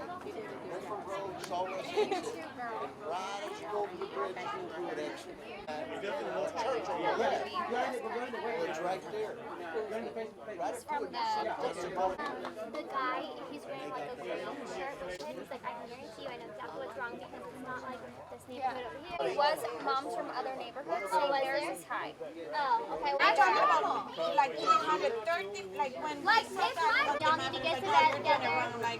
Different roads, all this and right as you go over the bridge, you do it exit. You're looking at that church over there. It's right there. Right through it. That's about The guy, he's wearing like a green shirt. He's like, I can guarantee you I know exactly what's wrong because it's not like this neighborhood over here. It was moms from other neighborhoods saying theirs is high. Oh, okay. I don't know. Like 330, like when like this one, y'all need to get to that together and like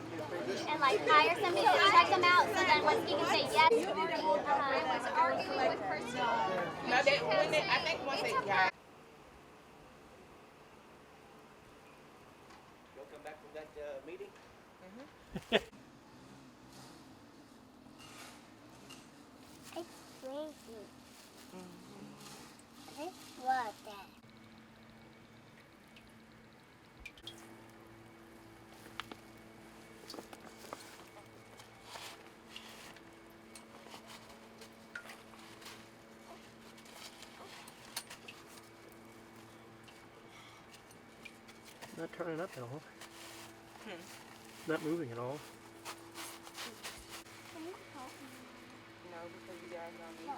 hire somebody to check them out so then when he can say yes. I was arguing with her. No, I think once they got. You'll come back from that meeting? It's crazy. I love that. Not turning up at all. Not moving at all. No, because you guys don't need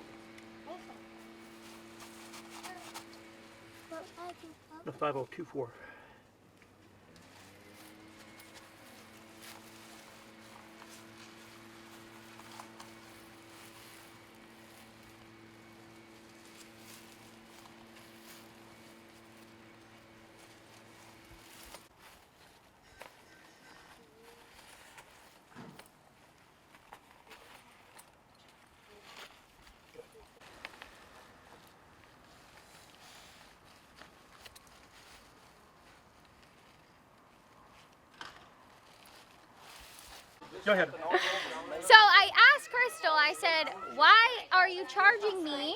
The 5024. Go ahead. So I asked Crystal, I said, why are you charging me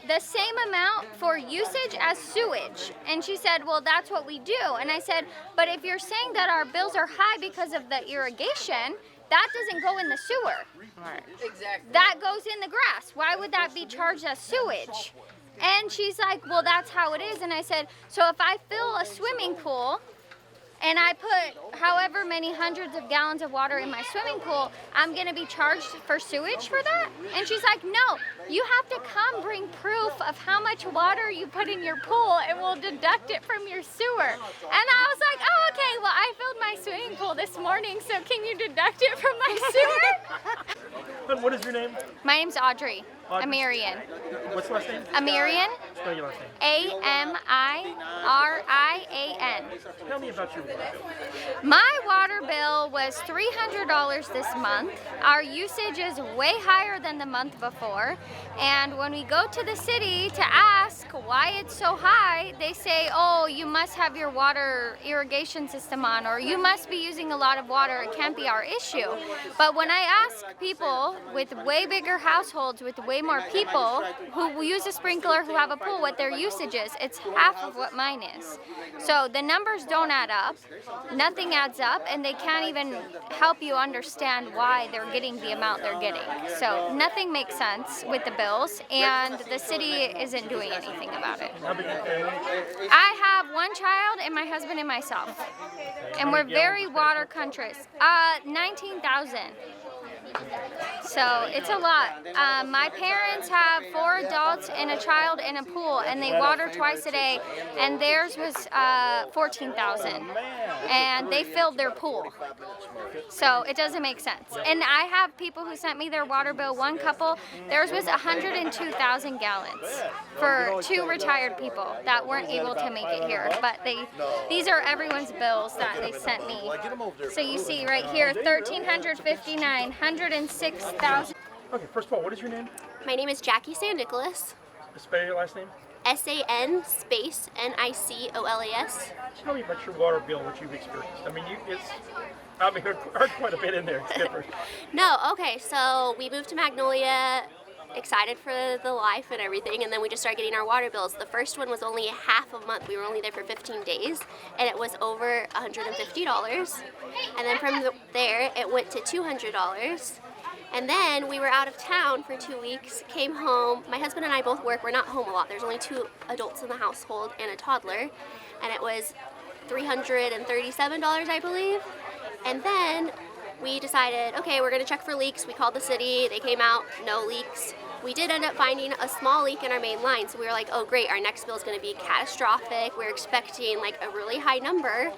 the same amount for usage as sewage? And she said, well, that's what we do. And I said, but if you're saying that our bills are high because of the irrigation, that doesn't go in the sewer. Right. Exactly. That goes in the grass. Why would that be charged as sewage? And she's like, well, that's how it is. And I said, so if I fill a swimming pool and I put however many hundreds of gallons of water in my swimming pool, I'm gonna be charged for sewage for that? And she's like, no, you have to come bring proof of how much water you put in your pool and we'll deduct it from your sewer. And I was like, oh, okay, well, I filled my swimming pool this morning, so can you deduct it from my sewer? And what is your name? My name's Audrey. Audrey. Amirian. What's the last name? Amirian. Spell your last name. A-M-I-R-I-A-N. Tell me about your water bill. My water bill was $300 this month. Our usage is way higher than the month before. And when we go to the city to ask why it's so high, they say, oh, you must have your water irrigation system on, or you must be using a lot of water. It can't be our issue. But when I ask people with way bigger households, with way more people who use a sprinkler, who have a pool, what their usage is, it's half of what mine is. So the numbers don't add up. Nothing adds up, and they can't even help you understand why they're getting the amount they're getting. So nothing makes sense with the bills, and the city isn't doing anything about it. How big is your family? I have one child and my husband and myself, and we're very water conscious. 19,000. So it's a lot. My parents have 4 adults and a child in a pool, and they water twice a day, and theirs was 14,000, and they filled their pool. So it doesn't make sense. And I have people who sent me their water bill. One couple, theirs was 102,000 gallons for 2 retired people that weren't able to make it here. But these are everyone's bills that they sent me. So you see right here, 1,359, 106,000. Okay, first of all, what is your name? My name is Jackie San Nicolas. Spell your last name. SAN space NICOLAS. Tell me about your water bill, what you've experienced. I mean, I've heard quite a bit in there. It's different. No, okay, so we moved to Magnolia, excited for the life and everything, and then we just started getting our water bills. The first one was only half a month. We were only there for 15 days, and it was over $150. And then from there, it went to $200. And then we were out of town for 2 weeks, came home. My husband and I both work. We're not home a lot. There's only 2 adults in the household and a toddler. And it was $337, I believe. And then we decided, okay, we're gonna check for leaks. We called the city, they came out, no leaks. We did end up finding a small leak in our main line, so we were like, oh great, our next bill is gonna be catastrophic. We're expecting like a really high number.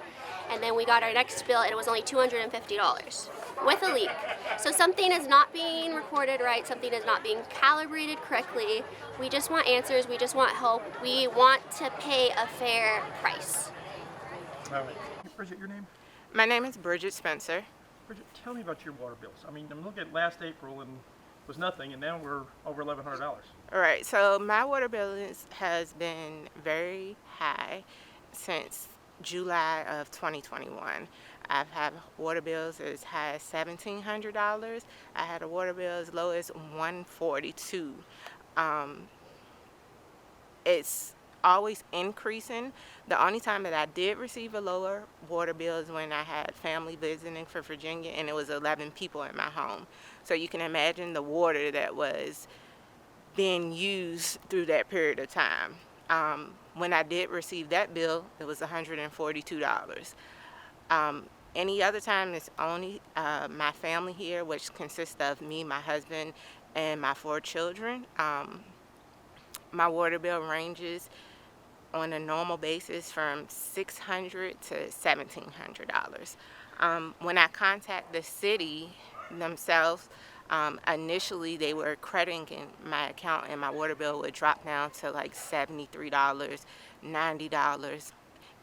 And then we got our next bill and it was only $250 with a leak. So something is not being recorded right, something is not being calibrated correctly. We just want answers, we just want help. We want to pay a fair price. All right. Bridget, your name? My name is Bridget Spencer. Bridget, tell me about your water bills. I mean, I'm looking at last April and it was nothing, and now we're over $1,100. All right, so my water bill has been very high since July of 2021. I've had water bills as high as $1,700. I had a water bill as low as $142. It's always increasing. The only time that I did receive a lower water bill is when I had family visiting from Virginia and it was 11 people in my home. So you can imagine the water that was being used through that period of time. When I did receive that bill, it was $142. Any other time, it's only my family here, which consists of me, my husband, and my 4 children. My water bill ranges on a normal basis from $600 to $1,700. When I contact the city themselves, initially they were crediting my account and my water bill would drop down to like $73, $90,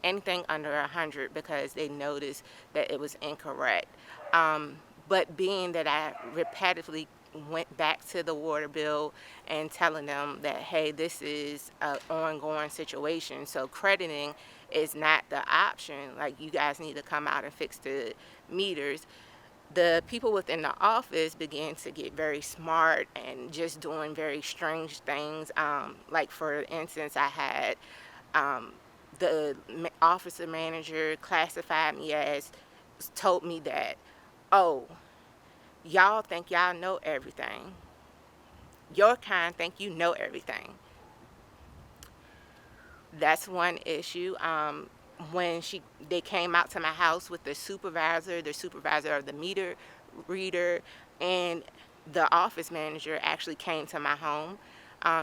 anything under $100 because they noticed that it was incorrect. But being that I repetitively went back to the water bill and telling them that, hey, this is an ongoing situation, so crediting is not the option, like you guys need to come out and fix the meters. The people within the office began to get very smart and just doing very strange things. Like for instance, I had the officer manager classified me as, told me that, oh, y'all think y'all know everything. Your kind think you know everything. That's one issue. When they came out to my house with the supervisor of the meter reader, and the office manager actually came to my home.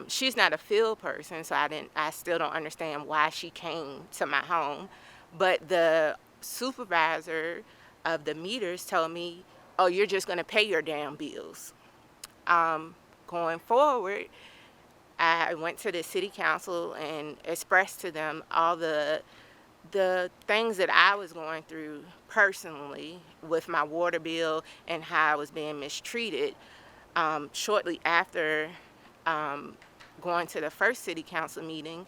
She's not a field person, so I still don't understand why she came to my home. But the supervisor of the meters told me, oh, you're just going to pay your damn bills. Going forward, I went to the city council and expressed to them all the things that I was going through personally with my water bill and how I was being mistreated. Shortly after going to the first city council meeting,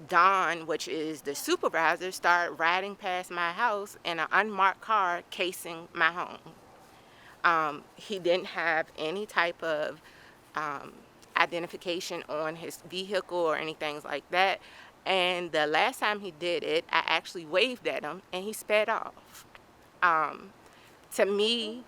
Don, which is the supervisor, started riding past my house in an unmarked car casing my home. He didn't have any type of identification on his vehicle or anything like that. And the last time he did it, I actually waved at him and he sped off. To me,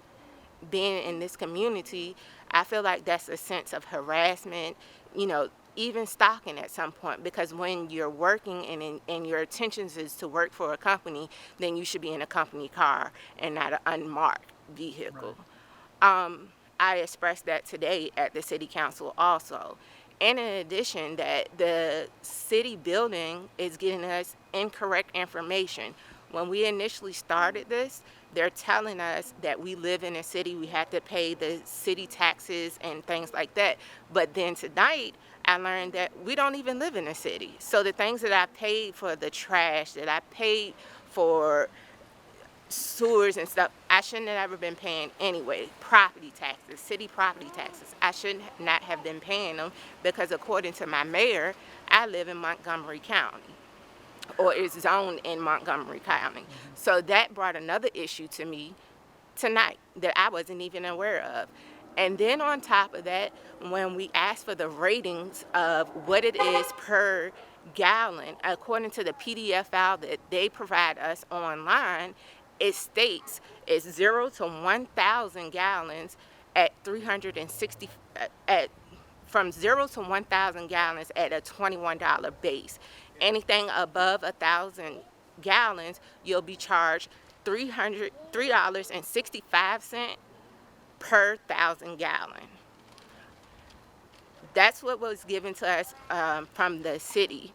being in this community, I feel like that's a sense of harassment, you know, even stalking at some point, because when you're working and your intentions is to work for a company, then you should be in a company car and not an unmarked vehicle. Right. I expressed that today at the city council also. And in addition, that the city building is giving us incorrect information. When we initially started this, they're telling us that we live in a city, we have to pay the city taxes and things like that. But then tonight, I learned that we don't even live in a city. So the things that I paid for the trash, that I paid for sewers and stuff, I shouldn't have ever been paying anyway. Property taxes, city property taxes, I should not have been paying them because according to my mayor, I live in Montgomery County, or is zoned in Montgomery County. So that brought another issue to me tonight that I wasn't even aware of. And then on top of that, when we asked for the ratings of what it is per gallon, according to the PDF file that they provide us online, it states it's 0 to 1,000 gallons at 360, from 0 to 1,000 gallons at a $21 base. Anything above 1,000 gallons, you'll be charged $3.65 per 1,000 gallon. That's what was given to us from the city.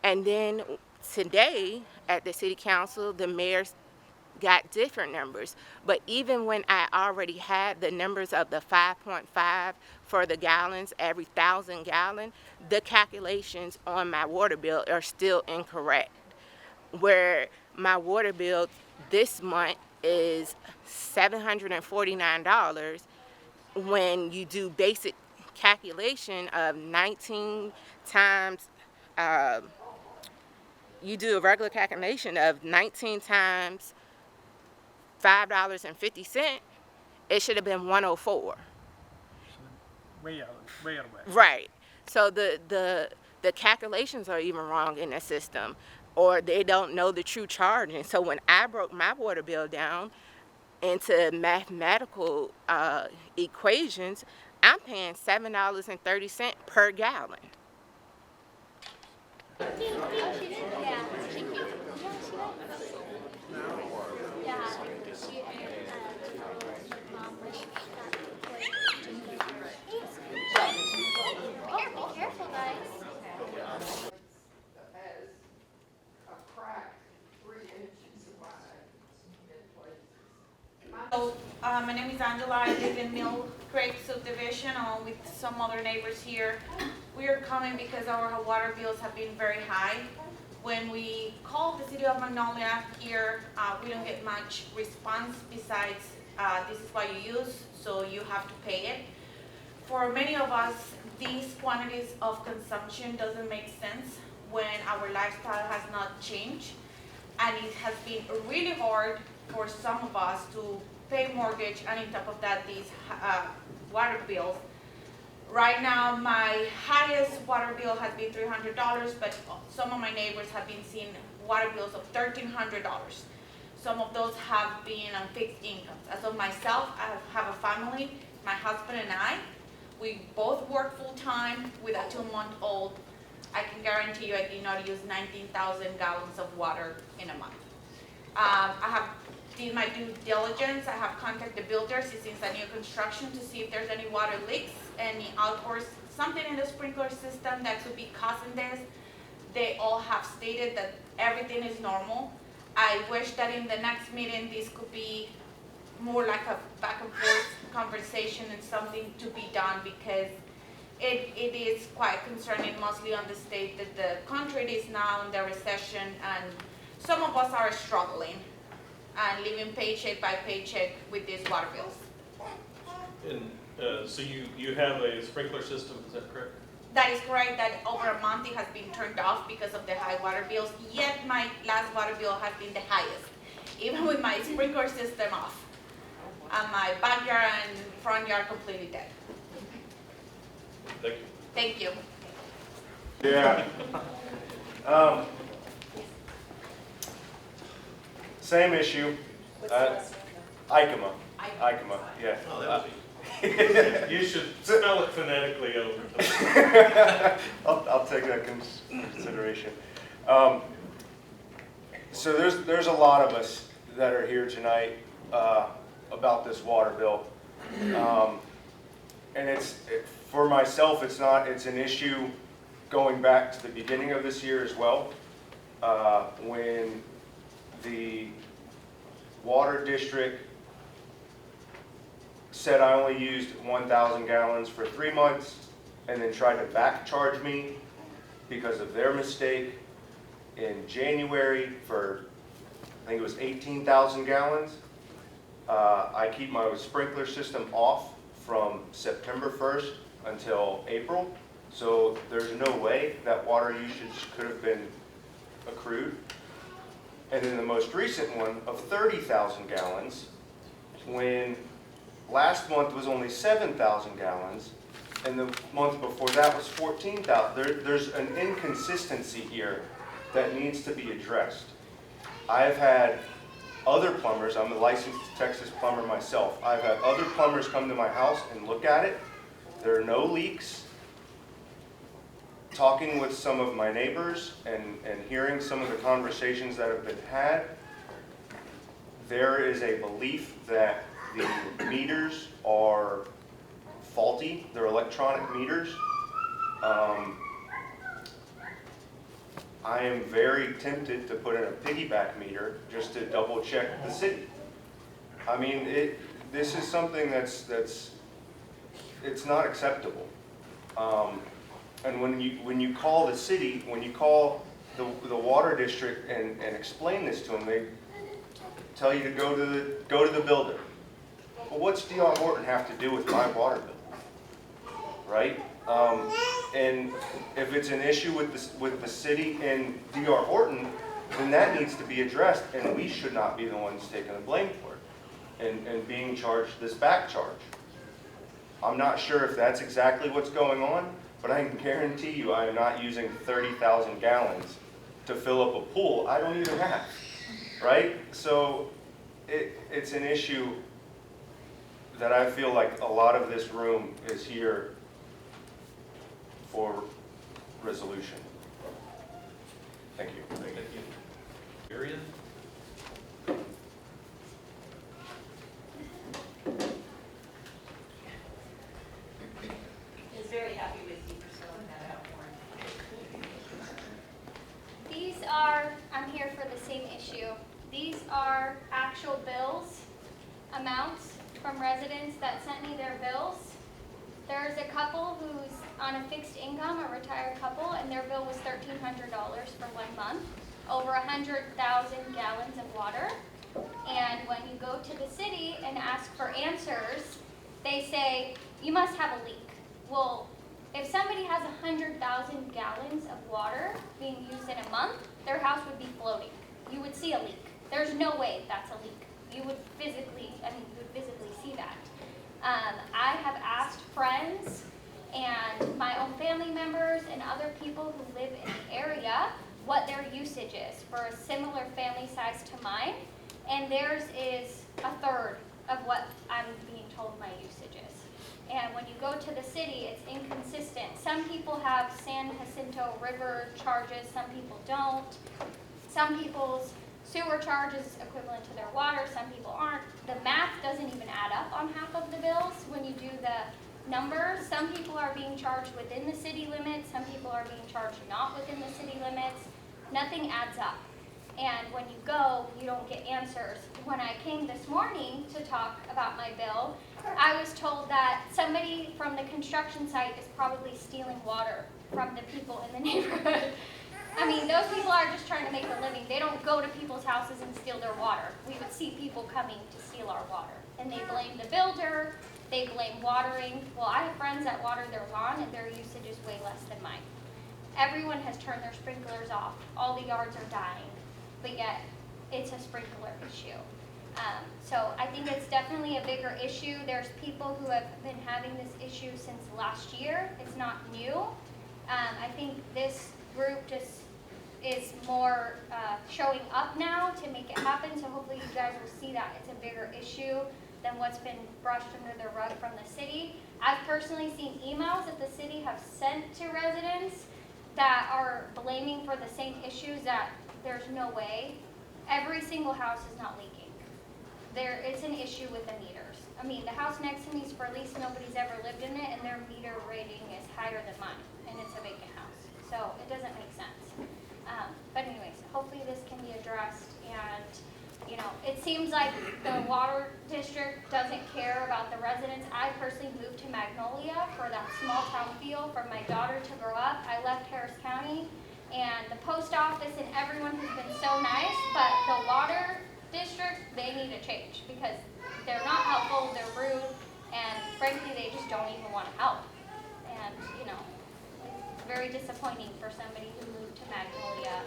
And then today at the city council, the mayor's got different numbers. But even when I already had the numbers of the 5.5 for the gallons every 1,000 gallon, the calculations on my water bill are still incorrect. Where my water bill this month is $749 when you do basic calculation of 19 times, you do a regular calculation of 19 times $5.50, it should have been 104. Way out of whack. Right. So the calculations are even wrong in the system, or they don't know the true charging. So when I broke my water bill down into mathematical equations, I'm paying $7.30 per gallon. Careful, guys. So, my name is Angela. I live in Mill Creek Subdivision along with some other neighbors here. We are coming because our water bills have been very high. When we call the city of Magnolia here, we don't get much response besides this is what you use, so you have to pay it. For many of us, these quantities of consumption doesn't make sense when our lifestyle has not changed, and it has been really hard for some of us to pay mortgage, and on top of that, these water bills. Right now, my highest water bill has been $300, but some of my neighbors have been seeing water bills of $1,300. Some of those have been on fixed incomes. As of myself, I have a family, my husband and I. We both work full-time with a 2-month-old. I can guarantee you I did not use 19,000 gallons of water in a month. I have did my due diligence. I have contacted the builders since a new construction to see if there's any water leaks, any outbursts, something in the sprinkler system that could be causing this. They all have stated that everything is normal. I wish that in the next meeting this could be more like a back and forth conversation and something to be done, because it is quite concerning, mostly on the state that the country is now in the recession, and some of us are struggling and living paycheck by paycheck with these water bills. And so you have a sprinkler system, is that correct? That is correct, that over a month it has been turned off because of the high water bills, yet my last water bill has been the highest, even with my sprinkler system off. And my backyard and front yard completely dead. Thank you. Thank you. Yeah. Same issue. Icoma. Yeah. Oh, that was easy. You should spell it phonetically over. I'll take that consideration. So there's a lot of us that are here tonight about this water bill, and for myself, it's an issue going back to the beginning of this year as well, when the water district said I only used 1,000 gallons for 3 months, and then tried to back charge me because of their mistake in January for, I think it was 18,000 gallons. I keep my sprinkler system off from September 1st until April, so there's no way that water usage could have been accrued. And then the most recent one of 30,000 gallons, when last month was only 7,000 gallons, and the month before that was 14,000. There's an inconsistency here that needs to be addressed. I've had other plumbers, I'm a licensed Texas plumber myself, I've had other plumbers come to my house and look at it. There are no leaks. Talking with some of my neighbors and hearing some of the conversations that have been had, there is a belief that the meters are faulty. They're electronic meters. I am very tempted to put in a piggyback meter just to double check the city. I mean, this is something it's not acceptable. And when you call the city, when you call the water district and explain this to them, they tell you to go to the builder. Well, what's D.R. Horton have to do with my water bill, right? And if it's an issue with the city and D.R. Horton, then that needs to be addressed, and we should not be the ones taking the blame for it and being charged this back charge. I'm not sure if that's exactly what's going on, but I can guarantee you I am not using 30,000 gallons to fill up a pool I don't even have, right? So it's an issue that I feel like a lot of this room is here for resolution. Thank you. Thank you. Arian? Is very happy with you for spelling that out for him. These are, I'm here for the same issue. These are actual bills, amounts from residents that sent me their bills. There's a couple who's on a fixed income, a retired couple, and their bill was $1,300 for 1 month, over 100,000 gallons of water. And when you go to the city and ask for answers, they say, you must have a leak. Well, if somebody has 100,000 gallons of water being used in a month, their house would be floating. You would see a leak. There's no way that's a leak. You would physically see that. I have asked friends and my own family members and other people who live in the area what their usage is for a similar family size to mine, and theirs is a third of what I'm being told my usage is. And when you go to the city, it's inconsistent. Some people have San Jacinto River charges, some people don't. Some people's sewer charge is equivalent to their water, some people aren't. The math doesn't even add up on half of the bills when you do the numbers. Some people are being charged within the city limits, some people are being charged not within the city limits. Nothing adds up. And when you go, you don't get answers. When I came this morning to talk about my bill, I was told that somebody from the construction site is probably stealing water from the people in the neighborhood. I mean, those people are just trying to make a living. They don't go to people's houses and steal their water. We would see people coming to steal our water. And they blame the builder, they blame watering. Well, I have friends that water their lawn and their usage is way less than mine. Everyone has turned their sprinklers off. All the yards are dying, but yet it's a sprinkler issue. So I think it's definitely a bigger issue. There's people who have been having this issue since last year. It's not new. I think this group just is more showing up now to make it happen, so hopefully you guys will see that it's a bigger issue than what's been brushed under the rug from the city. I've personally seen emails that the city have sent to residents that are blaming for the same issues that there's no way. Every single house is not leaking. It's an issue with the meters. I mean, the house next to me is for lease, nobody's ever lived in it, and their meter rating is higher than mine, and it's a vacant house. So it doesn't make sense. But anyways, hopefully this can be addressed, and you know, it seems like the water district doesn't care about the residents. I personally moved to Magnolia for that small town feel for my daughter to grow up. I left Harris County, and the post office and everyone has been so nice, but the water district, they need to change because they're not helpful, they're rude, and frankly, they just don't even want to help. And you know, it's very disappointing for somebody who moved to Magnolia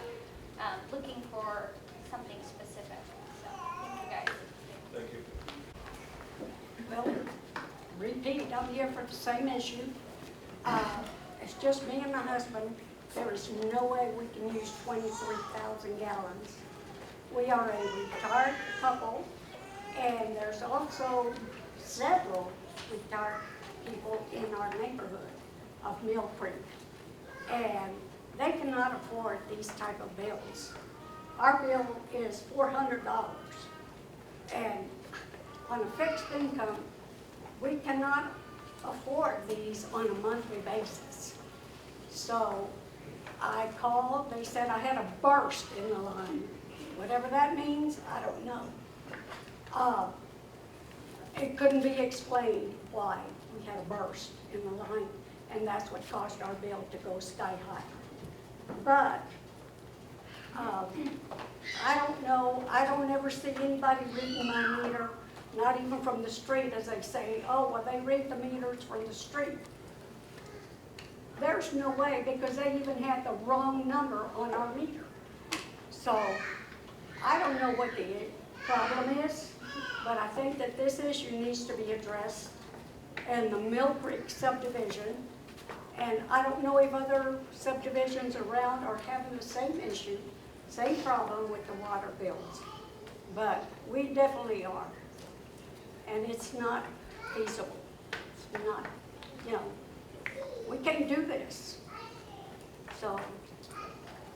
looking for something specific. So, thank you guys. Thank you. Well, repeat, I'm here for the same issue. It's just me and my husband. There is no way we can use 23,000 gallons. We are a retired couple, and there's also several retired people in our neighborhood of Mill Creek. And they cannot afford these type of bills. Our bill is $400. And on a fixed income, we cannot afford these on a monthly basis. So I called, they said I had a burst in the line. Whatever that means, I don't know. It couldn't be explained why we had a burst in the line, and that's what caused our bill to go sky high. But I don't know, I don't ever see anybody reading my meter, not even from the street, as they say, oh, well, they read the meters from the street. There's no way, because they even had the wrong number on our meter. So I don't know what the problem is, but I think that this issue needs to be addressed in the Mill Creek Subdivision. And I don't know if other subdivisions around are having the same issue, same problem with the water bills. But we definitely are. And it's not feasible. It's not, you know, we can't do this. So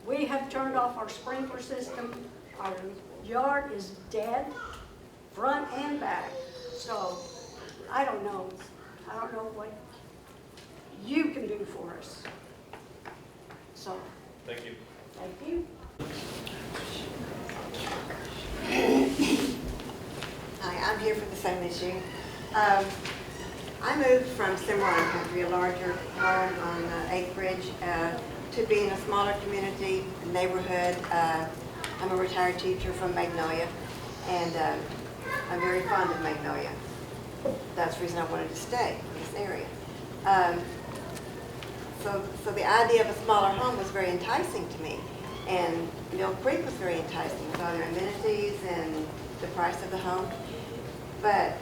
we have turned off our sprinkler system. Our yard is dead, front and back. So I don't know. I don't know what you can do for us. So. Thank you. Thank you. Hi, I'm here for the same issue. I moved from Cimarron Country, a larger home on acreage, to be in a smaller community, neighborhood. I'm a retired teacher from Magnolia, and I'm very fond of Magnolia. That's the reason I wanted to stay in this area. So the idea of a smaller home was very enticing to me, and Mill Creek was very enticing with all their amenities and the price of the home. But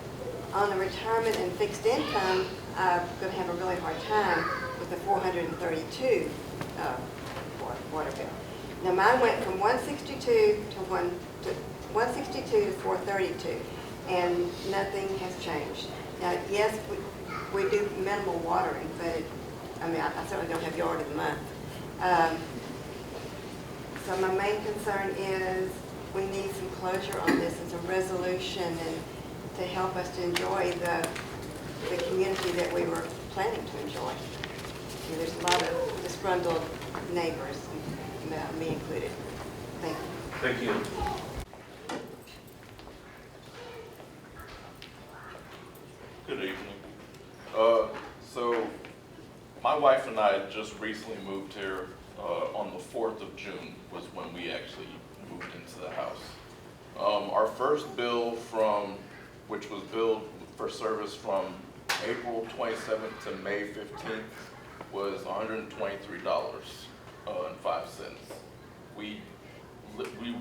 on the retirement and fixed income, I'm going to have a really hard time with the 432 water bill. Now mine went from 162 to 432, and nothing has changed. Now, yes, we do minimal watering, but I mean, I certainly don't have yard of the month. So my main concern is we need some closure on this and some resolution, and to help us to enjoy the community that we were planning to enjoy. And there's a lot of disgruntled neighbors, me included. Thank you. Thank you. Good evening. So my wife and I just recently moved here on the 4th of June was when we actually moved into the house. Our first bill which was billed for service from April 27th to May 15th was $123.05. We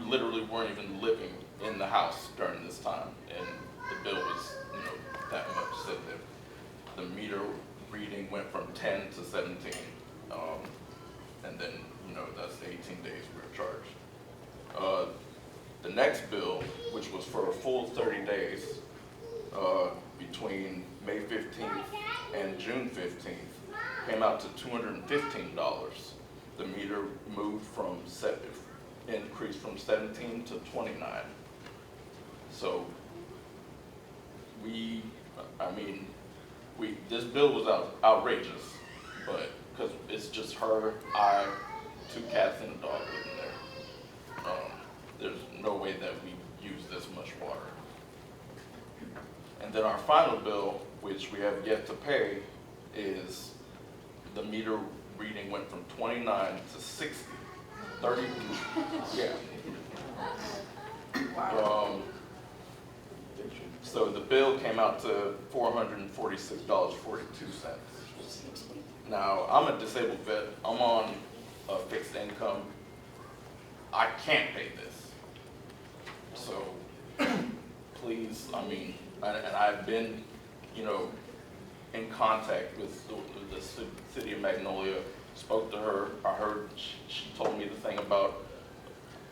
literally weren't even living in the house during this time, and the bill was, that much. So the meter reading went from 10 to 17, and then that's the 18 days we were charged. The next bill, which was for a full 30 days, between May 15th and June 15th, came out to $215. The meter increased from 17 to 29. So this bill was outrageous, but because it's just her, I, 2 cats and a dog living there. There's no way that we use this much water. And then our final bill, which we have yet to pay, is the meter reading went from 29 to 60. 30, yeah. Wow. So the bill came out to $446.42. Now, I'm a disabled vet. I'm on a fixed income. I can't pay this. So please, and I've been, in contact with the city of Magnolia, spoke to her. I heard she told me the thing about,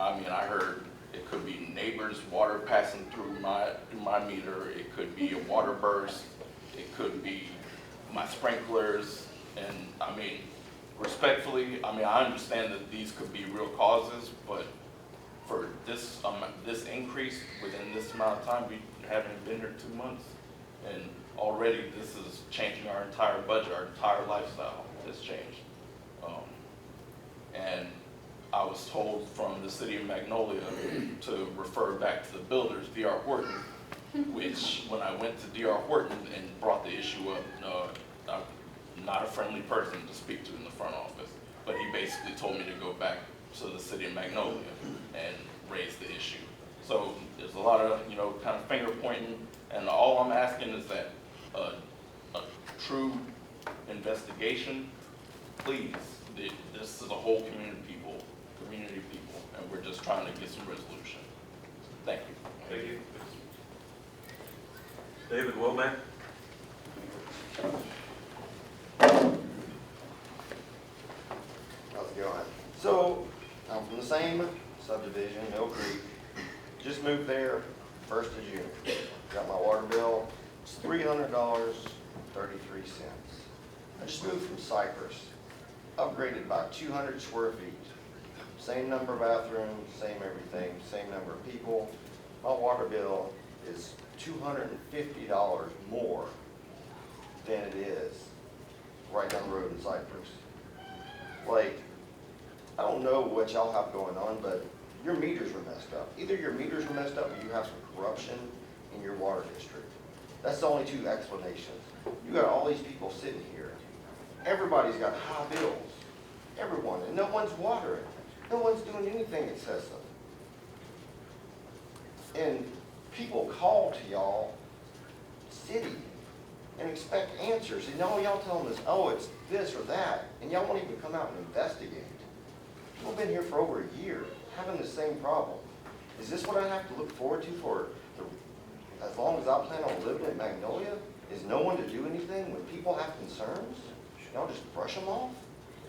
I heard it could be neighbors' water passing through my meter. It could be a water burst. It could be my sprinklers. And respectfully, I understand that these could be real causes, but for this, this increase within this amount of time. We haven't been here 2 months, and already this is changing our entire budget, our entire lifestyle has changed. And I was told from the city of Magnolia to refer back to the builders, D.R. Horton, which when I went to D.R. Horton and brought the issue up, I'm not a friendly person to speak to in the front office, but he basically told me to go back to the city of Magnolia and raise the issue. So there's a lot of, kind of finger pointing, and all I'm asking is that a true investigation, please. This is a whole community people, and we're just trying to get some resolution. Thank you. Thank you. David Womack. How's it going? So, I'm from the same subdivision, Mill Creek. Just moved there 1st of June. Got my water bill. It's $300.33. I just moved from Cypress. Upgraded by 200 square feet. Same number of bathrooms, same everything, same number of people. My water bill is $250 more than it is right down the road in Cypress. Like, I don't know what y'all have going on, but your meters are messed up. Either your meters are messed up or you have some corruption in your water district. That's the only two explanations. You got all these people sitting here. Everybody's got high bills. Everyone, and no one's watering. No one's doing anything excessive. And people call to y'all, city, and expect answers. And y'all telling us, oh, it's this or that. And y'all won't even come out and investigate. People have been here for over a year, having the same problem. Is this what I have to look forward to for as long as I plan on living in Magnolia? Is no one to do anything when people have concerns? Y'all just brush them off?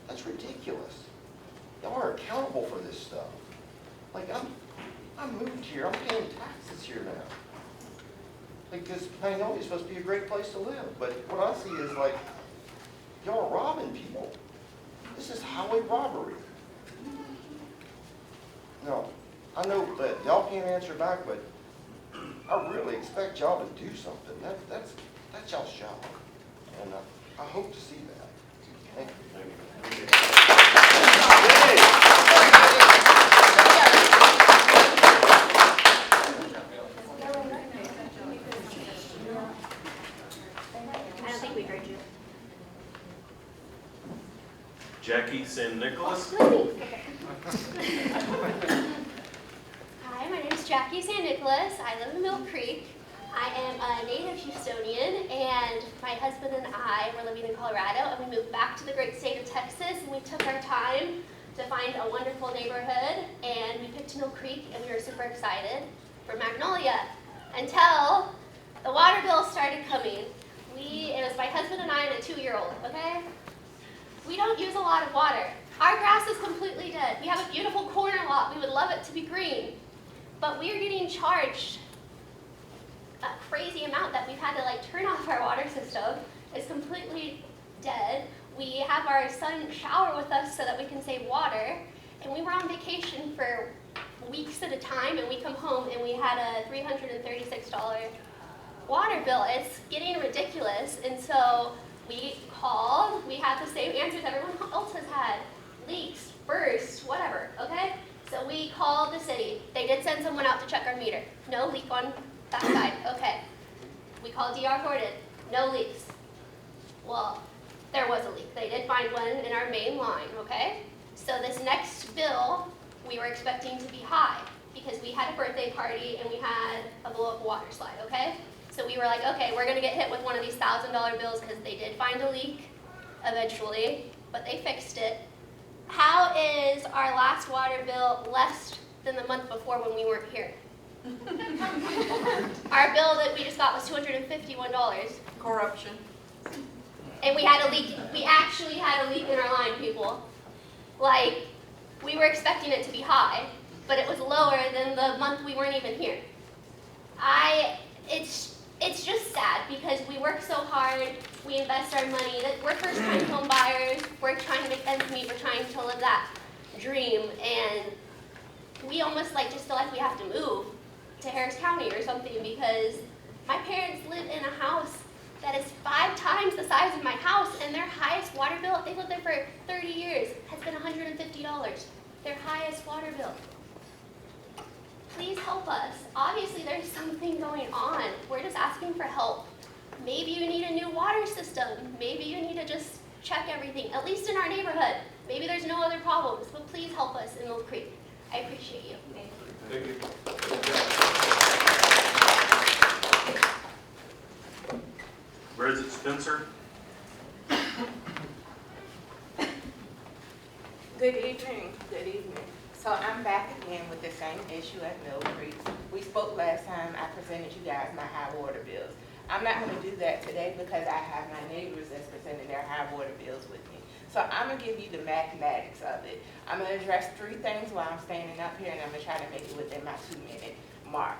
That's ridiculous. Y'all are accountable for this stuff. Like, I moved here. I'm paying taxes here now. Like, this Magnolia is supposed to be a great place to live. But what I see is, like, y'all are robbing people. This is highway robbery. No, I know that y'all can't answer back, but I really expect y'all to do something. That's y'all's job. And I hope to see that. Thank you. I don't think we heard you. Jackie San Nicholas. Hi, my name is Jackie San Nicholas. I live in Mill Creek. I am a native Houstonian, and my husband and I were living in Colorado, and we moved back to the great state of Texas, and we took our time to find a wonderful neighborhood, and we picked Mill Creek, and we were super excited for Magnolia until the water bill started coming. It was my husband and I and a 2-year-old, okay? We don't use a lot of water. Our grass is completely dead. We have a beautiful corner lot. We would love it to be green. But we are getting charged a crazy amount that we've had to turn off our water system. It's completely dead. We have our son shower with us so that we can save water. And we were on vacation for weeks at a time, and we come home and we had a $336 water bill. It's getting ridiculous. And so we called. We had the same answers everyone else has had. Leaks, bursts, whatever, okay? So we called the city. They did send someone out to check our meter. No leak on that side, okay. We called DR Horton, no leaks. Well, there was a leak. They did find one in our main line, okay? So this next bill, we were expecting to be high because we had a birthday party and we had a blow-up water slide, okay? So we were like, okay, we're gonna get hit with one of these $1,000 bills because they did find a leak eventually, but they fixed it. How is our last water bill less than the month before when we weren't here? Our bill that we just got was $251. Corruption. And we had a leak. We actually had a leak in our line, people. Like, we were expecting it to be high, but it was lower than the month we weren't even here. It's just sad because we work so hard, we invest our money. We're first-time home buyers. We're trying to make ends meet. We're trying to live that dream, and we almost like just feel like we have to move to Harris County or something, because my parents live in a house that is 5 times the size of my house, and their highest water bill, they've lived there for 30 years, has been $150. Their highest water bill. Please help us. Obviously there's something going on. We're just asking for help. Maybe you need a new water system. Maybe you need to just check everything, at least in our neighborhood. Maybe there's no other problems, but please help us in Mill Creek. I appreciate you. Thank you. Bridget Spencer. Good evening. Good evening. So I'm back again with the same issue at Mill Creek. We spoke last time. I presented you guys my high water bills. I'm not going to do that today because I have my neighbors that's presenting their high water bills with me. So I'm going to give you the mathematics of it. I'm going to address 3 things while I'm standing up here, and I'm going to try to make it within my 2-minute mark.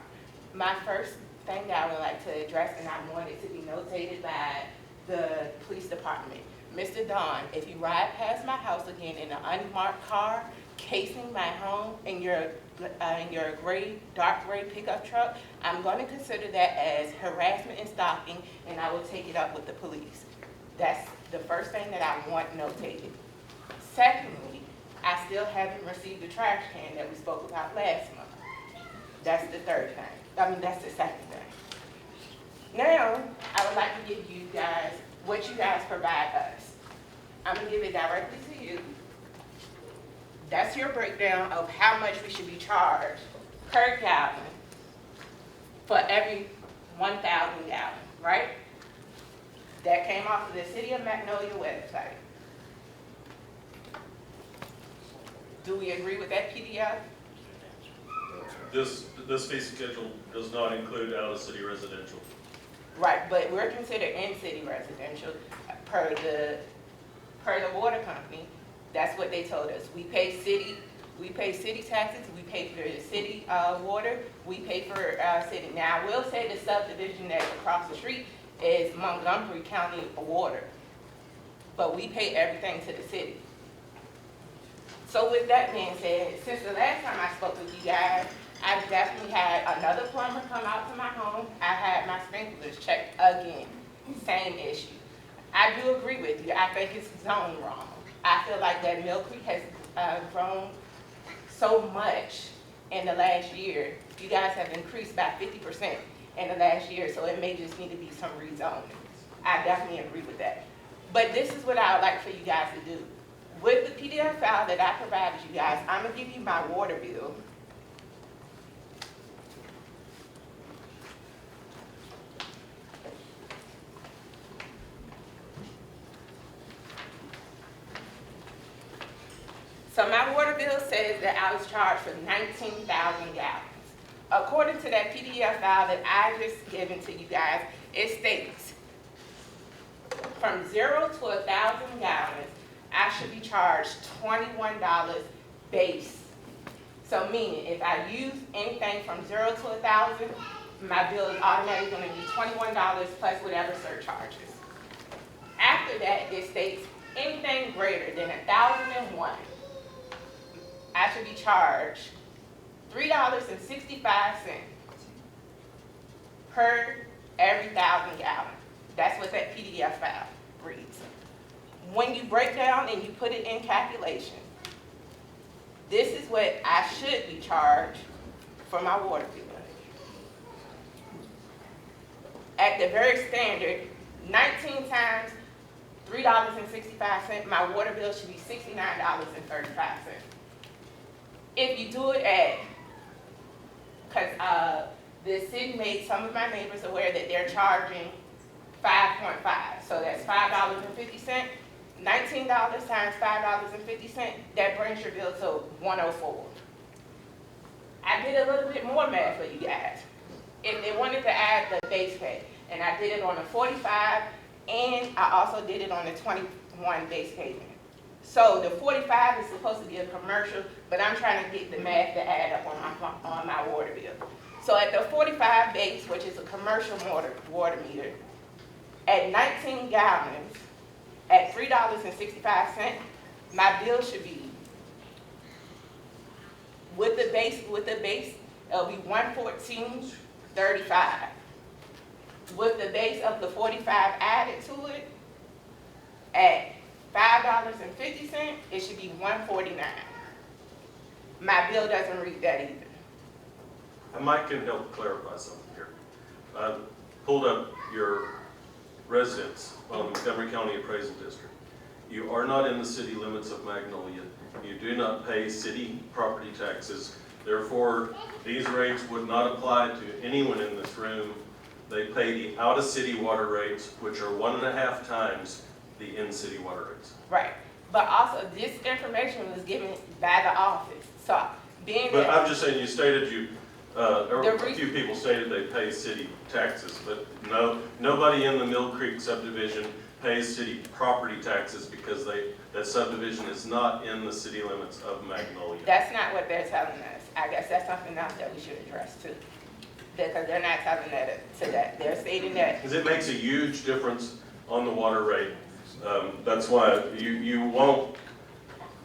My first thing that I would like to address, and I want it to be notated by the police department. Mr. Don, if you ride past my house again in an unmarked car, casing my home in your dark gray pickup truck, I'm going to consider that as harassment and stalking, and I will take it up with the police. That's the first thing that I want notated. Secondly, I still haven't received the trash can that we spoke about last month. That's the third thing. That's the second thing. Now, I would like to give you guys what you guys provide us. I'm going to give it directly to you. That's your breakdown of how much we should be charged per gallon for every 1,000 gallons, right? That came off of the City of Magnolia website. Do we agree with that PDF? This fee schedule does not include out-of-city residential. Right, but we're considered in-city residential per the water company. That's what they told us. We pay city taxes, we pay for the city water, we pay for city. Now, I will say the subdivision that's across the street is Montgomery County water, but we pay everything to the city. So with that being said, since the last time I spoke with you guys, I've definitely had another plumber come out to my home. I had my sprinklers checked again. Same issue. I do agree with you. I think it's zoned wrong. I feel like that Mill Creek has grown so much in the last year. You guys have increased by 50% in the last year, so it may just need to be some rezoning. I definitely agree with that. But this is what I would like for you guys to do. With the PDF file that I provided you guys, I'm going to give you my water bill. So my water bill says that I was charged for 19,000 gallons. According to that PDF file that I just given to you guys, it states from 0 to 1,000 gallons, I should be charged $21 base. So meaning if I use anything from 0 to 1,000, my bill is automatically going to be $21 plus whatever surcharges. After that, it states anything greater than 1,001. I should be charged $3.65 per every 1,000 gallons. That's what that PDF file reads. When you break down and you put it in calculation, this is what I should be charged for my water bill. At the very standard, 19 times $3.65, my water bill should be $69.35. If you do it at, because the city made some of my neighbors aware that they're charging 5.5, so that's $5.50. $19 times $5.50, that brings your bill to $104. I did a little bit more math for you guys. If they wanted to add the base pay, and I did it on the 45, and I also did it on the 21 base payment. So the 45 is supposed to be a commercial, but I'm trying to get the math to add up on my water bill. So at the 45 base, which is a commercial water meter, at 19 gallons, at $3.65, my bill should be With the base, it'll be $114.35. With the base of the 45 added to it, at $5.50, it should be $149. My bill doesn't read that either. Mike can help clarify something here. I pulled up your residence on the Montgomery County Appraisal District. You are not in the city limits of Magnolia. You do not pay city property taxes. Therefore, these rates would not apply to anyone in this room. They pay the out-of-city water rates, which are 1.5 times the in-city water rates. Right, but also this information was given by the office. So being But that I'm just saying, you stated a few people stated they pay city taxes, but no, nobody in the Mill Creek subdivision pays city property taxes because that subdivision is not in the city limits of Magnolia. that's not what they're telling us. I guess that's something else that we should address too. Because they're not telling that to that. They're stating that. Because it makes a huge difference on the water rate. That's why you won't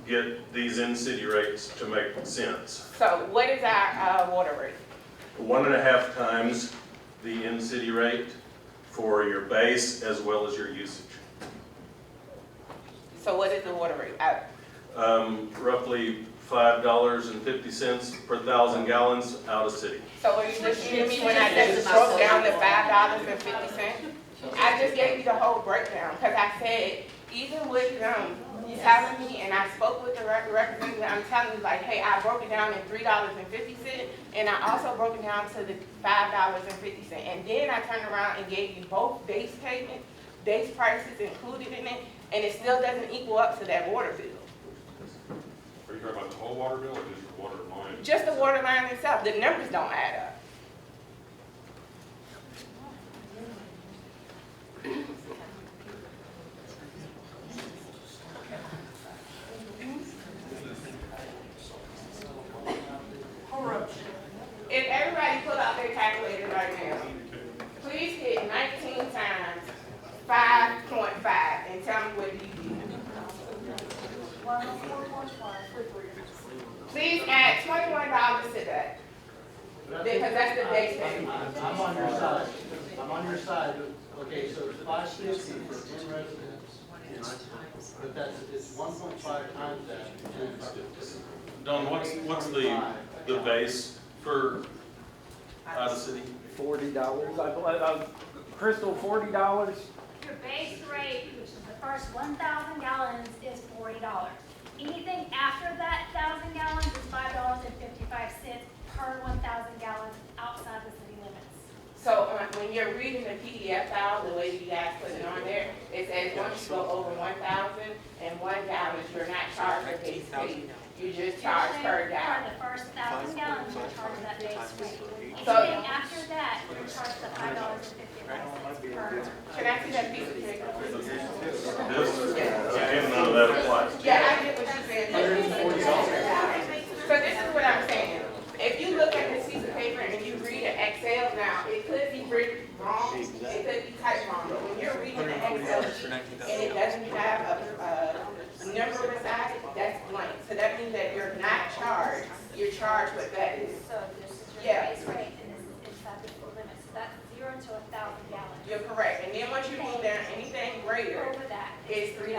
get these in-city rates to make sense. So what is our water rate? 1.5 times the in-city rate for your base as well as your usage. So what is the water rate? Roughly $5.50 per 1,000 gallons out of city. So are you listening to me when I just broke down the $5.50? I just gave you the whole breakdown because I said, even with them telling me, and I spoke with the representative, I'm telling you like, hey, I broke it down in $3.50, and I also broke it down to the $5.50. And then I turned around and gave you both base payment, base prices included in it, and it still doesn't equal up to that water bill. Are you talking about the whole water bill or just the water line? Just the water line itself, the numbers don't add up. If everybody pull out their calculator right now, please hit 19 times 5.5 and tell me what you get. Please add $21 to that. Because that's the base payment. I'm on your side. I'm on your side. Okay, so it's $5.50 for in residence. But it's 1.5 times that. Don, what's the base for out of city? $40. Crystal, $40. Your base rate, which is the first 1,000 gallons, is $40. Anything after that 1,000 gallons is $5.55 per 1,000 gallons outside the city limits. So when you're reading the PDF file, the way you guys put it on there, it says once you go over 1,001 gallons, you're not charged a base fee. You just charge per gallon. For the first 1,000 gallons, you're charged that base rate. So Anything after that, you're charged the $5.55 per. can I see that piece of paper? I didn't know that applies. Yeah, I get what you're saying. So this is what I'm saying. If you look at this piece of paper and you read an Excel now, it could be written wrong, it could be typed wrong, but when you're reading an Excel sheet and it doesn't have a number beside it, that's blank. So that means that you're not charged, you're charged what that is. So this is your Yeah. base rate, and this is inside the limits. So that's 0 to 1,000 gallons. You're correct. And then once you move down, anything greater Over that is $3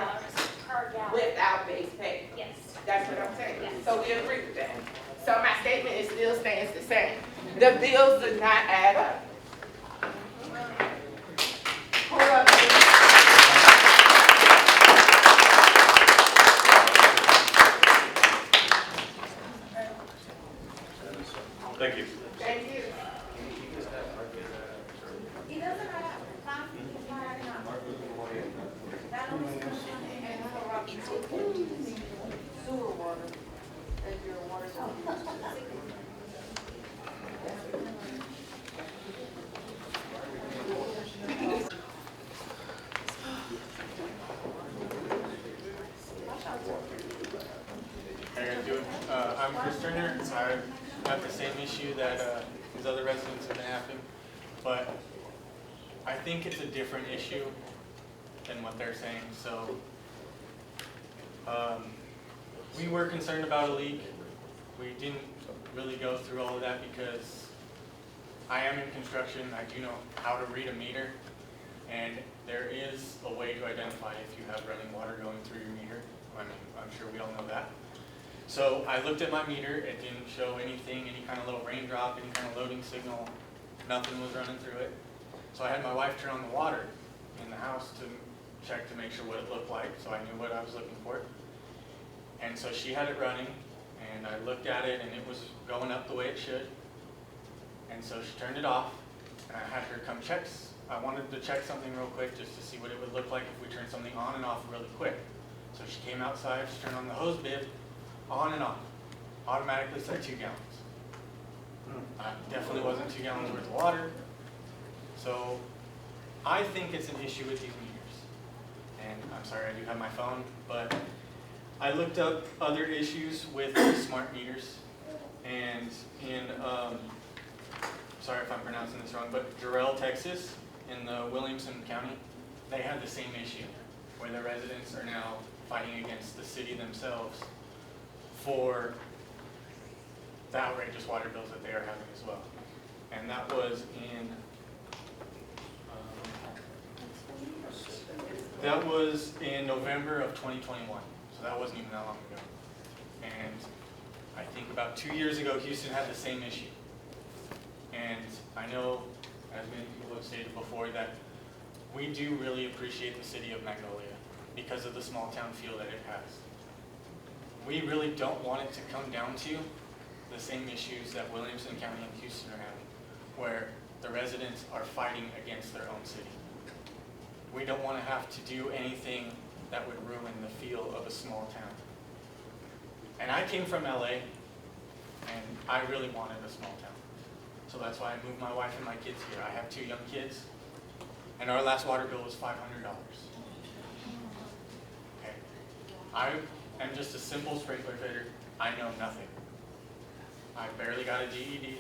per gallon. without base pay. Yes. That's what I'm saying. So we agree with that. So my statement is still stands the same. The bills do not add up. Thank you. Thank you. Sewer water as your water. How you guys doing? I'm Chris Turner. I have the same issue that these other residents have been having, but I think it's a different issue than what they're saying. So we were concerned about a leak. We didn't really go through all of that because I am in construction. I do know how to read a meter, and there is a way to identify if you have running water going through your meter. I mean, I'm sure we all know that. So I looked at my meter. It didn't show anything, any kind of little raindrop, any kind of loading signal. Nothing was running through it. So I had my wife turn on the water in the house to check to make sure what it looked like, so I knew what I was looking for. And so she had it running, and I looked at it, and it was going up the way it should. And so she turned it off, and I had her come check. I wanted to check something real quick just to see what it would look like if we turned something on and off really quick. So she came outside, she turned on the hose bib, on and off. Automatically set 2 gallons. Definitely wasn't 2 gallons worth of water. So I think it's an issue with these meters. And I'm sorry, I do have my phone, but I looked up other issues with smart meters. And in, sorry if I'm pronouncing this wrong, but Jarrell, Texas, in the Williamson County, they had the same issue, where the residents are now fighting against the city themselves for the outrageous water bills that they are having as well. And that was in November of 2021, so that wasn't even that long ago. And I think about 2 years ago, Houston had the same issue. And I know, as many people have stated before, that we do really appreciate the city of Magnolia because of the small town feel that it has. We really don't want it to come down to the same issues that Williamson County and Houston are having, where the residents are fighting against their own city. We don't want to have to do anything that would ruin the feel of a small town. And I came from LA, and I really wanted a small town. So that's why I moved my wife and my kids here. I have 2 young kids, and our last water bill was $500. Okay. I am just a simple sprinkler fitter. I know nothing. I barely got a GED.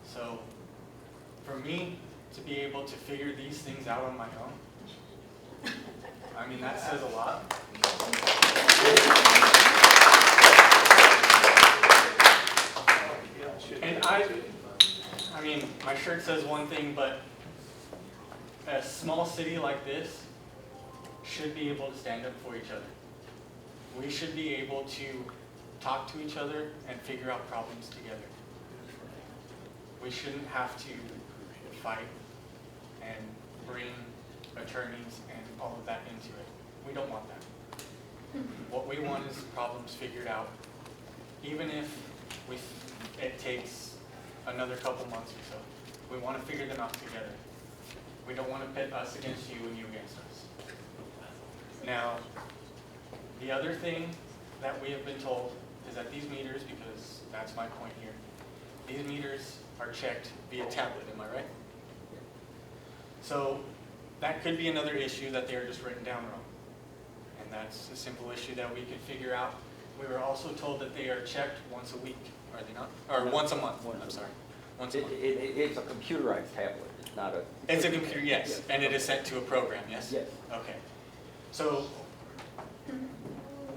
So for me to be able to figure these things out on my own, I mean, that says a lot. And I mean, my shirt says one thing, but a small city like this should be able to stand up for each other. We should be able to talk to each other and figure out problems together. We shouldn't have to fight and bring attorneys and all of that into it. We don't want that. What we want is problems figured out, even if it takes another couple months or so. We want to figure them out together. We don't want to pit us against you and you against us. Now, the other thing that we have been told is that these meters, because that's my point here, these meters are checked via tablet, am I right? So that could be another issue, that they are just written down wrong. And that's a simple issue that we could figure out. We were also told that they are checked once a week, are they not? Or once a month, I'm sorry. Once a month. It's a computerized tablet, it's not a... It's a computer, yes, and it is sent to a program, yes? Yes. Okay. So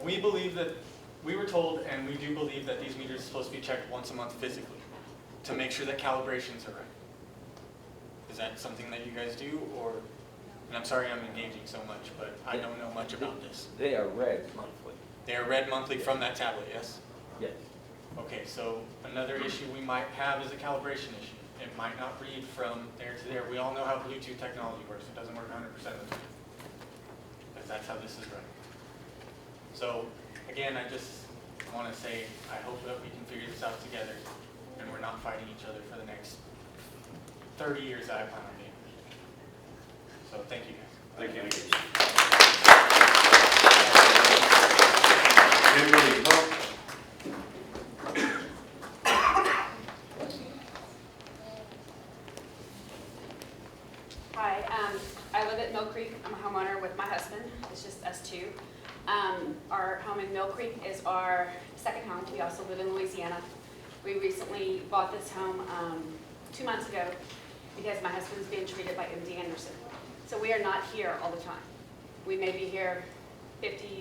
we believe that, we were told, and we do believe that these meters are supposed to be checked once a month physically to make sure that calibrations are right. Is that something that you guys do, or, and I'm sorry I'm engaging so much, but I don't know much about this. They are read monthly. They are read monthly from that tablet, yes? Yes. Okay, so another issue we might have is a calibration issue. It might not read from there to there. We all know how Bluetooth technology works. It doesn't work 100% of the time, because that's how this is run. So again, I just want to say, I hope that we can figure this out together, and we're not fighting each other for the next 30 years that I plan on being here. So thank you guys. Thank you. Hi, I live at Mill Creek. I'm a homeowner with my husband. It's just us two. Our home in Mill Creek is our second home. We also live in Louisiana. We recently bought this home 2 months ago because my husband's being treated by MD Anderson. So we are not here all the time. We may be here 55%,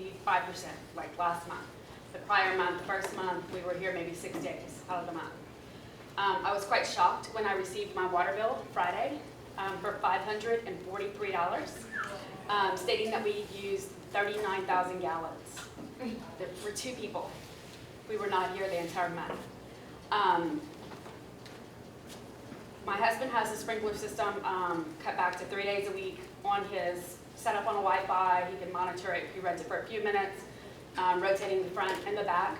like last month. The prior month, the first month, we were here maybe 6 days out of the month. I was quite shocked when I received my water bill Friday for $543, stating that we used 39,000 gallons for 2 people. We were not here the entire month. My husband has a sprinkler system cut back to 3 days a week on his, set up on a Wi-Fi. He can monitor it. He runs it for a few minutes, rotating the front and the back.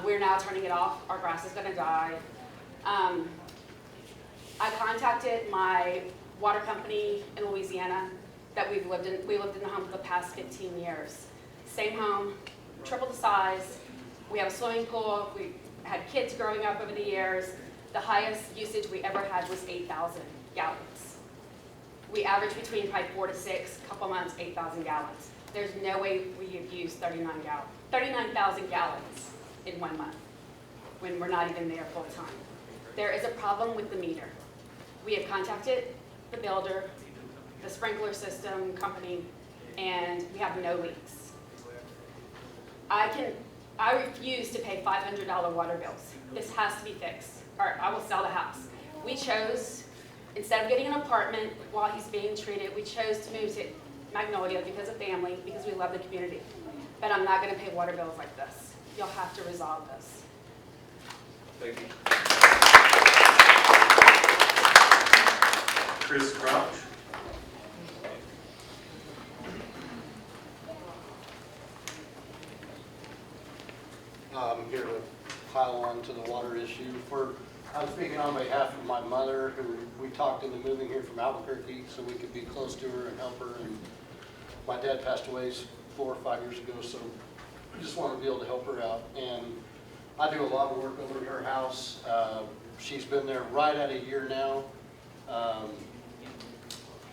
We're now turning it off. Our grass is going to die. I contacted my water company in Louisiana that we lived in the home for the past 15 years. Same home, triple the size. We have a swimming pool. We had kids growing up over the years. The highest usage we ever had was 8,000 gallons. We average between probably 4 to 6, couple months, 8,000 gallons. There's no way we have used 39,000 gallons in 1 month when we're not even there full time. There is a problem with the meter. We have contacted the builder, the sprinkler system company, and we have no leaks. I refuse to pay $500 water bills. This has to be fixed, or I will sell the house. We chose, instead of getting an apartment while he's being treated, we chose to move to Magnolia because of family, because we love the community. But I'm not going to pay water bills like this. You'll have to resolve this. Thank you. Chris Crouch. I'm here to pile on to the water issue. I'm speaking on behalf of my mother, who we talked into moving here from Albuquerque so we could be close to her and help her. And my dad passed away 4 or 5 years ago, so I just wanted to be able to help her out. And I do a lot of work over at her house. She's been there right at a year now.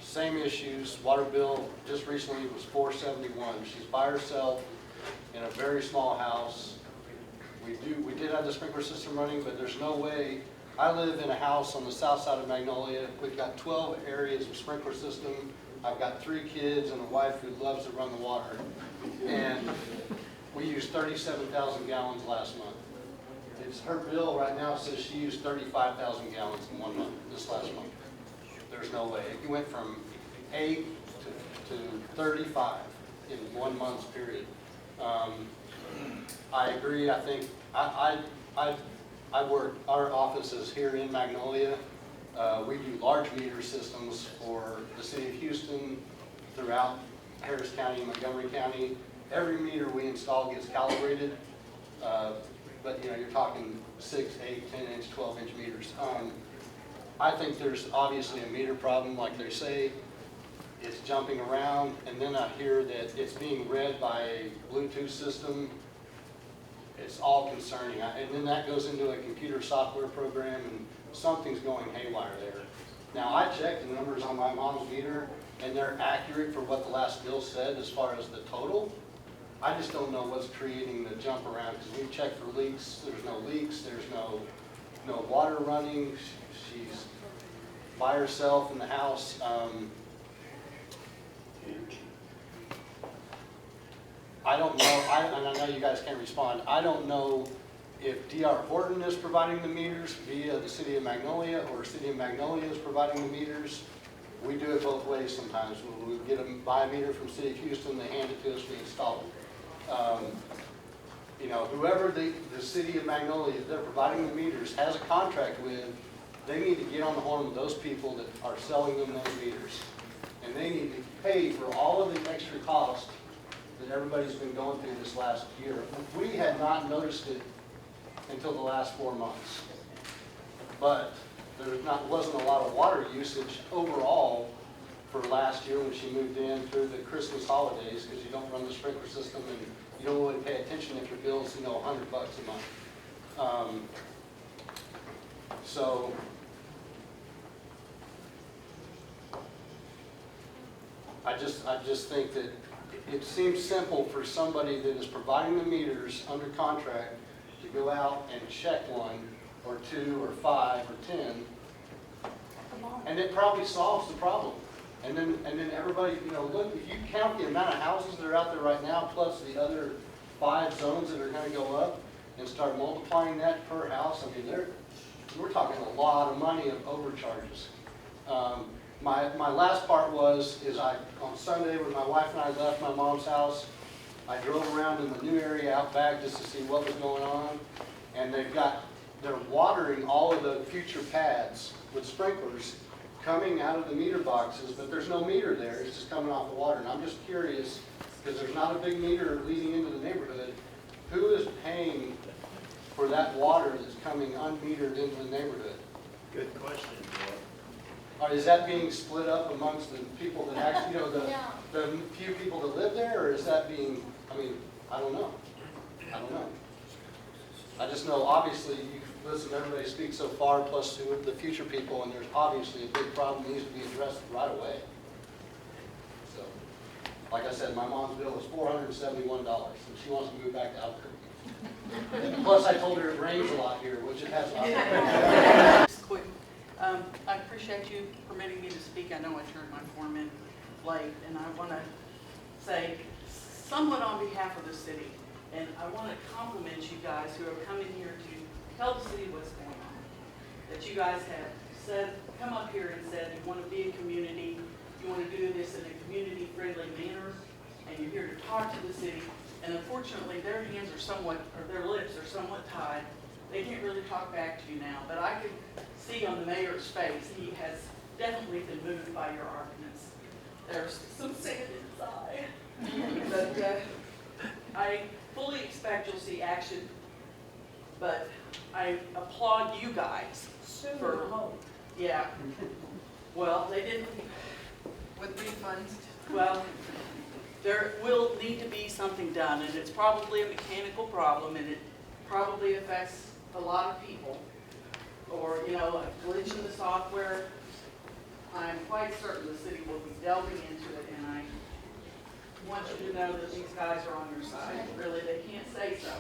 Same issues. Water bill just recently was $471. She's by herself in a very small house. We did have the sprinkler system running, but there's no way. I live in a house on the south side of Magnolia. We've got 12 areas of sprinkler system. I've got 3 kids and a wife who loves to run the water. And we used 37,000 gallons last month. Her bill right now says she used 35,000 gallons in 1 month, this last month. There's no way. It went from 8 to 35 in 1 month's period. I agree. I think I work, our office is here in Magnolia. We do large meter systems for the city of Houston, throughout Harris County, Montgomery County. Every meter we install gets calibrated, but you know, you're talking 6, 8, 10 inch, 12 inch meters. I think there's obviously a meter problem, like they say. It's jumping around, and then I hear that it's being read by a Bluetooth system. It's all concerning. And then that goes into a computer software program, and something's going haywire there. Now, I checked the numbers on my mom's meter, and they're accurate for what the last bill said as far as the total. I just don't know what's creating the jump around, because we checked for leaks. There's no leaks. There's no water running. She's by herself in the house. I don't know, and I know you guys can't respond. I don't know if DR Horton is providing the meters via the city of Magnolia, or city of Magnolia is providing the meters. We do it both ways sometimes. When we get them, buy a meter from city of Houston, they hand it to us, we install it. You know, whoever the city of Magnolia, they're providing the meters, has a contract with, they need to get on the horn with those people that are selling them those meters. And they need to pay for all of the extra costs that everybody's been going through this last year. We had not noticed it until the last 4 months. But there wasn't a lot of water usage overall for last year when she moved in through the Christmas holidays, because you don't run the sprinkler system and you don't really pay attention if your bill's, you know, $100 a month. So I just think that it seems simple for somebody that is providing the meters under contract to go out and check 1 or 2 or 5 or 10, and it probably solves the problem. And then everybody, you know, look, if you count the amount of houses that are out there right now, plus the other 5 zones that are gonna go up and start multiplying that per house, I mean, we're talking a lot of money of overcharges. My last part is on Sunday when my wife and I left my mom's house, I drove around in the new area out back just to see what was going on. And they're watering all of the future pads with sprinklers coming out of the meter boxes, but there's no meter there, it's just coming off the water. And I'm just curious, because there's not a big meter leading into the neighborhood, who is paying for that water that's coming unmetered into the neighborhood? Good question, Joe. Or is that being split up amongst the people that actually, the few people that live there, or is that being, I mean, I don't know. I don't know. I just know, obviously, you listen, everybody speaks so far, plus to the future people, and there's obviously a big problem that needs to be addressed right away. So, like I said, my mom's bill is $471, and she wants to move back to Albuquerque. Plus, I told her it rains a lot here, which it has not. Just quick, I appreciate you permitting me to speak. I know I turned my form in late, and I want to say somewhat on behalf of the city, and I want to compliment you guys who have come in here to tell the city what's going on. That you guys have come up here and said you want to be a community, you want to do this in a community-friendly manner, and you're here to talk to the city. And unfortunately, their hands are somewhat, or their lips are somewhat tied. They can't really talk back to you now, but I could see on the mayor's face, he has definitely been moved by your arguments. There's some sand inside. But I fully expect you'll see action, but I applaud you guys for, yeah. Well, they didn't, with refunds. Well, there will need to be something done, and it's probably a mechanical problem, and it probably affects a lot of people, or, you know, a glitch in the software. I'm quite certain the city will be delving into it, and I want you to know that these guys are on your side. Really, they can't say so,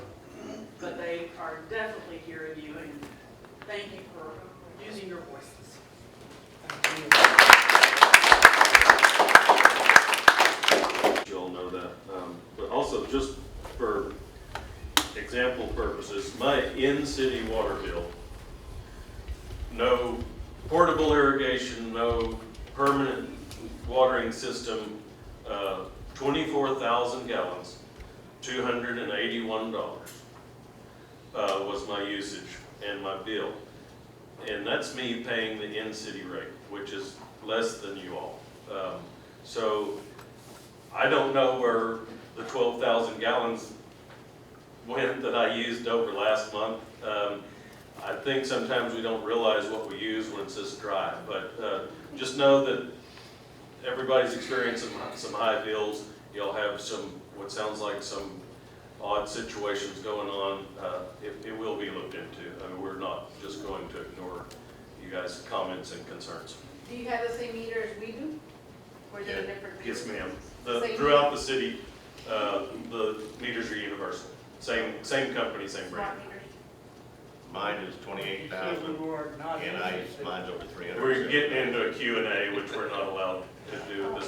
but they are definitely hearing you, and thank you for using your voices. You all know that, but also just for example purposes, my in-city water bill, no portable irrigation, no permanent watering system, 24,000 gallons, $281 was my usage and my bill. And that's me paying the in-city rate, which is less than you all. So I don't know where the 12,000 gallons went that I used over last month. I think sometimes we don't realize what we use when it's this dry, but just know that everybody's experiencing some high bills. You'll have some, what sounds like some odd situations going on. It will be looked into. I mean, we're not just going to ignore you guys' comments and concerns. Do you have the same meter as we do? Or is it a different meter? Yes, ma'am. Throughout the city, the meters are universal. Same company, same brand. Mine is 28,000, and mine's over 300. We're getting into a Q&A, which we're not allowed to do at this